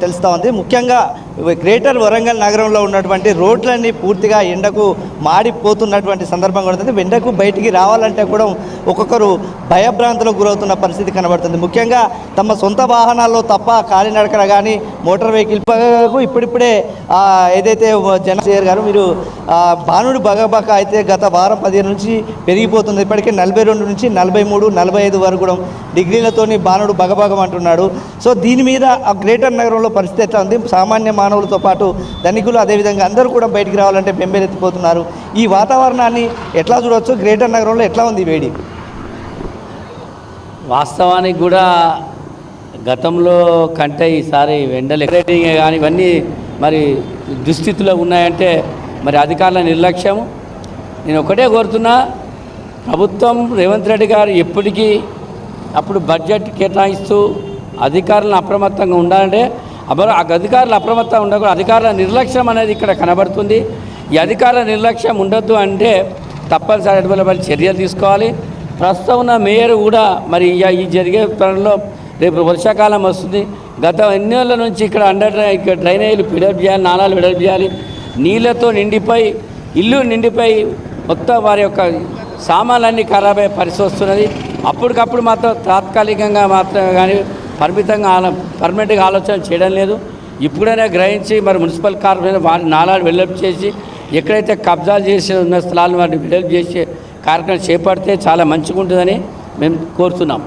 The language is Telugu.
తెలుస్తూ ఉంది. ముఖ్యంగా గ్రేటర్ వరంగల్ నగరంలో ఉన్నటువంటి రోడ్లన్నీ పూర్తిగా ఎండకు మాడిపోతున్నటువంటి సందర్భం కూడా ఎండకు బయటికి రావాలంటే కూడా ఒక్కొక్కరు భయభ్రాంతులకు గురవుతున్న పరిస్థితి కనబడుతుంది. ముఖ్యంగా తమ సొంత వాహనాల్లో తప్ప కాలినడకన కానీ మోటార్ వెహికల్ ఇప్పుడిప్పుడే ఏదైతే జనసేర్ గారు మీరు బాణుడు బగబక అయితే గత వారం 15 నుంచి పెరిగిపోతుంది. ఇప్పటికే 42 నుంచి 43, 45 వరకు కూడా డిగ్రీలతోని బాణుడు బగబగం అంటున్నాడు. సో దీని మీద ఆ గ్రేటర్ నగరంలో పరిస్థితి ఎట్లా ఉంది? సామాన్య మానవులతో పాటు ధనికులు అదేవిధంగా అందరూ కూడా బయటికి రావాలంటే బెంబేలెత్తిపోతున్నారు. ఈ వాతావరణాన్ని ఎట్లా చూడవచ్చు? గ్రేటర్ నగరంలో ఎట్లా ఉంది వేడి? వాస్తవానికి కూడా గతంలో కంటే ఈసారి ఎండలు ఎక్కడేటింగ్ కానీ ఇవన్నీ మరి దుస్థితిలో ఉన్నాయంటే మరి అధికారుల నిర్లక్ష్యం. నేను ఒకటే కోరుతున్నా, ప్రభుత్వం రేవంత్ రెడ్డి గారు ఎప్పటికీ అప్పుడు బడ్జెట్ కేటాయిస్తూ అధికారులను అప్రమత్తంగా ఉండాలంటే అధికారులు అప్రమత్తంగా ఉండకూడదు. అధికారుల నిర్లక్ష్యం అనేది ఇక్కడ కనబడుతుంది. ఈ అధికారుల నిర్లక్ష్యం ఉండొద్దు అంటే తప్పనిసరి అటువంటి చర్యలు తీసుకోవాలి. ప్రస్తుతం ఉన్న మేయర్ కూడా మరి ఈ జరిగే పనుల్లో రేపు వర్షాకాలం వస్తుంది. గత ఎన్నేళ్ల నుంచి ఇక్కడ ఇక్కడ డ్రైనేజీలు ఫిడప్ చేయాలి, నాలాలు ఫిడప్ చేయాలి. నీళ్ళతో నిండిపోయి ఇల్లు నిండిపోయి మొత్తం వారి యొక్క సామాన్లన్నీ ఖరాబ్ అయ్యే పరిస్థితి వస్తున్నది. అప్పటికప్పుడు మాత్రం తాత్కాలికంగా మాత్రమే కానీ పర్మనెంట్గా ఆలోచన చేయడం లేదు. ఇప్పుడైనా గ్రహించి మరి మున్సిపల్ కార్పొరేషన్ వారి నాలాలు వెడల్పు చేసి ఎక్కడైతే కబ్జాలు చేసి ఉన్న స్థలాలను వాటిని వెడల్పు చేసే కార్యక్రమం చేపడితే చాలా మంచిగా ఉంటుందని మేము కోరుతున్నాం.